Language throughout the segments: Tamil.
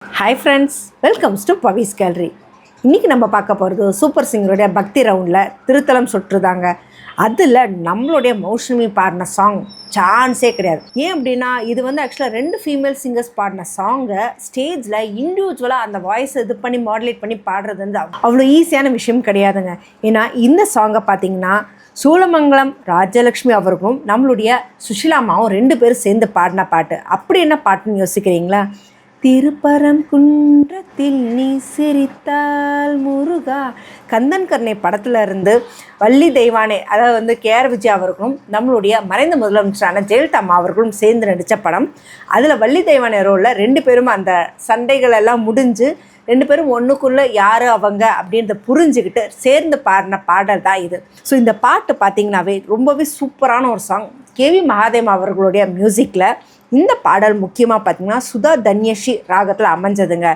Hi friends, welcome to Pavi's Gallery. இன்றைக்கி நம்ம பார்க்க போகிறது சூப்பர் சிங்கருடைய பக்தி ரவுண்டில் திருத்தலம் சுற்றுதாங்க. அதில் நம்மளுடைய மௌசுமி பாடின சாங் சான்ஸே கிடையாது. ஏன் அப்படின்னா இது ஆக்சுவலாக 2 ஃபீமேல் சிங்கர்ஸ் பாடின சாங்கை ஸ்டேஜில் இண்டிவிஜுவலாக அந்த வாய்ஸை இது பண்ணி மாடுலேட் பண்ணி பாடுறது அவ்வளோ ஈஸியான விஷயம் கிடையாதுங்க. ஏன்னா இந்த சாங்கை பார்த்தீங்கன்னா சூலமங்கலம் ராஜலக்ஷ்மி அவர்களும் நம்மளுடைய சுஷிலாமாவும் 2 பேரும் சேர்ந்து பாடின பாட்டு. அப்படி என்ன பாட்டுன்னு யோசிக்கிறீங்களா? திருப்பரங்குன்றத்தில் நீ சிரித்தால் முருகா, கந்தன் கருணை படத்தில் இருந்து வள்ளி தெய்வானே, அதாவது கேஆர் விஜயா அவர்களும் நம்மளுடைய மறைந்த முதலமைச்சரான ஜெயலலிதா அம்மா அவர்களும் சேர்ந்து நடித்த படம். அதில் வள்ளி தெய்வானே ரோலில் 2 பேரும் அந்த சண்டைகள் எல்லாம் முடிஞ்சு 2 பேரும் ஒன்றுக்குள்ளே யார் அவங்க அப்படின்றத புரிஞ்சுக்கிட்டு சேர்ந்து பாடின பாடல் தான் இது. ஸோ இந்த பாட்டு பார்த்திங்கனாவே ரொம்பவே சூப்பரான ஒரு சாங். கேவி மகாதேவன் அவர்களுடைய மியூசிக்கில் இந்த பாடல் முக்கியமாக பார்த்திங்கன்னா சுதா தன்யஷி ராகத்தில் அமைஞ்சதுங்க.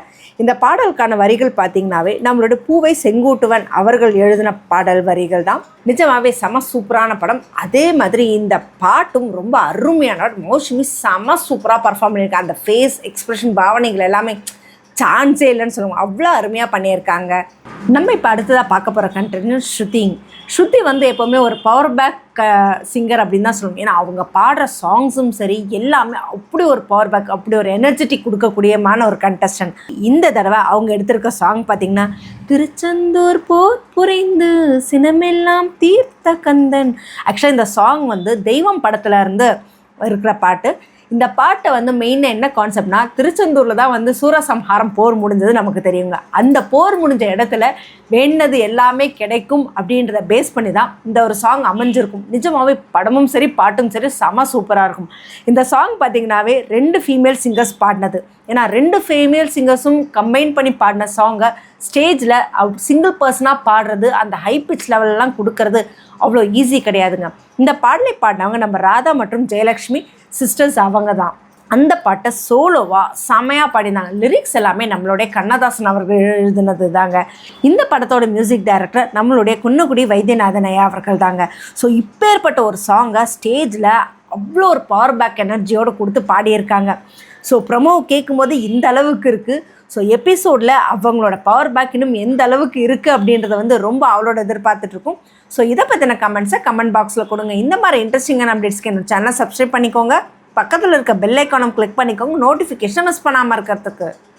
இந்த பாடலுக்கான வரிகள் பார்த்திங்கனாவே நம்மளோட பூவை செங்கூட்டுவன் அவர்கள் எழுதின பாடல் வரிகள் தான். நிஜமாகவே செம சூப்பரான படம். அதே மாதிரி இந்த பாட்டும் ரொம்ப அருமையான மௌசுமி செம சூப்பராக பர்ஃபார்ம் பண்ணியிருக்காங்க. அந்த ஃபேஸ் எக்ஸ்ப்ரெஷன் பாவனைகள் எல்லாமே சான்ஸே இல்லைன்னு சொல்லுவாங்க, அவ்வளோ அருமையாக பண்ணியிருக்காங்க. நம்ம இப்போ அடுத்ததாக பார்க்க போகிற கண்டென்ட் ஸ்ருதி எப்போவுமே ஒரு பவர் பேக் சிங்கர் அப்படின்னு தான் சொல்லுவோம். ஏன்னா அவங்க பாடுற சாங்ஸும் சரி எல்லாமே அப்படி ஒரு பவர் பேக், அப்படி ஒரு எனர்ஜெட்டிக் கொடுக்கக்கூடியமான ஒரு கண்டஸ்டன்ட். இந்த தடவை அவங்க எடுத்திருக்க சாங் பார்த்திங்கன்னா திருச்செந்தூர் போர் புரிந்து சினமெல்லாம் தீர்த்த கந்தன். ஆக்சுவலாக இந்த சாங் தெய்வம் படத்தில் இருந்து இருக்கிற பாட்டு. இந்த பாட்டை மெயினாக என்ன கான்செப்ட்னா, திருச்செந்தூரில் தான் சூரசம்ஹாரம் போர் முடிஞ்சது நமக்கு தெரியுங்க. அந்த போர் முடிஞ்ச இடத்துல வேண்டது எல்லாமே கிடைக்கும் அப்படின்றத பேஸ் பண்ணி தான் இந்த ஒரு சாங் அமைஞ்சிருக்கும். நிஜமாகவே படமும் சரி பாட்டும் சரி செம சூப்பராக இருக்கும். இந்த சாங் பார்த்திங்கனாவே 2 ஃபீமேல் சிங்கர்ஸ் பாடினது. ஏன்னா 2 ஃபீமேல் சிங்கர்ஸும் கம்பைன் பண்ணி பாடின சாங்கை ஸ்டேஜில் சிங்கிள் பர்சனாக பாடுறது, அந்த ஹை பிச் லெவலெலாம் கொடுக்கறது அவ்வளோ ஈஸி கிடையாதுங்க. இந்த பாடலை பாடினவங்க நம்ம ராதா மற்றும் ஜெயலக்ஷ்மி சிஸ்டர்ஸ் அவங்க தான். அந்த பாட்டை சோலோவாக செமையாக பாடினாங்க. லிரிக்ஸ் எல்லாமே நம்மளுடைய கண்ணதாசன் அவர்கள் எழுதினது தாங்க. இந்த படத்தோட மியூசிக் டைரக்டர் நம்மளுடைய குன்னக்குடி வைத்தியநாதன் ஐயா அவர்கள் தாங்க. ஸோ இப்பேற்பட்ட ஒரு சாங்கை ஸ்டேஜில் அவ்வளோ ஒரு பவர் பேக் எனர்ஜியோடு கொடுத்து பாடியிருக்காங்க. ஸோ ப்ரொமோ கேட்கும்போது இந்த அளவுக்கு இருக்குது. ஸோ எபிசோடில் அவங்களோட பவர் பேக் இன்னும் எந்த அளவுக்கு இருக்குது அப்படின்றத ரொம்ப அவளோட எதிர்பார்த்துட்ருக்கும். ஸோ இதை பற்றின கமெண்ட்ஸை கமெண்ட் பாக்ஸில் கொடுங்க. இந்த மாதிரி இன்ட்ரெஸ்டிங்கான அப்டேட்ஸ்க்கு என்னோட சேனலை சப்ஸ்கிரைப் பண்ணிக்கோங்க. பக்கத்தில் இருக்க பெல் ஐக்கானும் கிளிக் பண்ணிக்கோங்க, நோட்டிஃபிகேஷன் மிஸ் பண்ணாமல் இருக்கிறதுக்கு.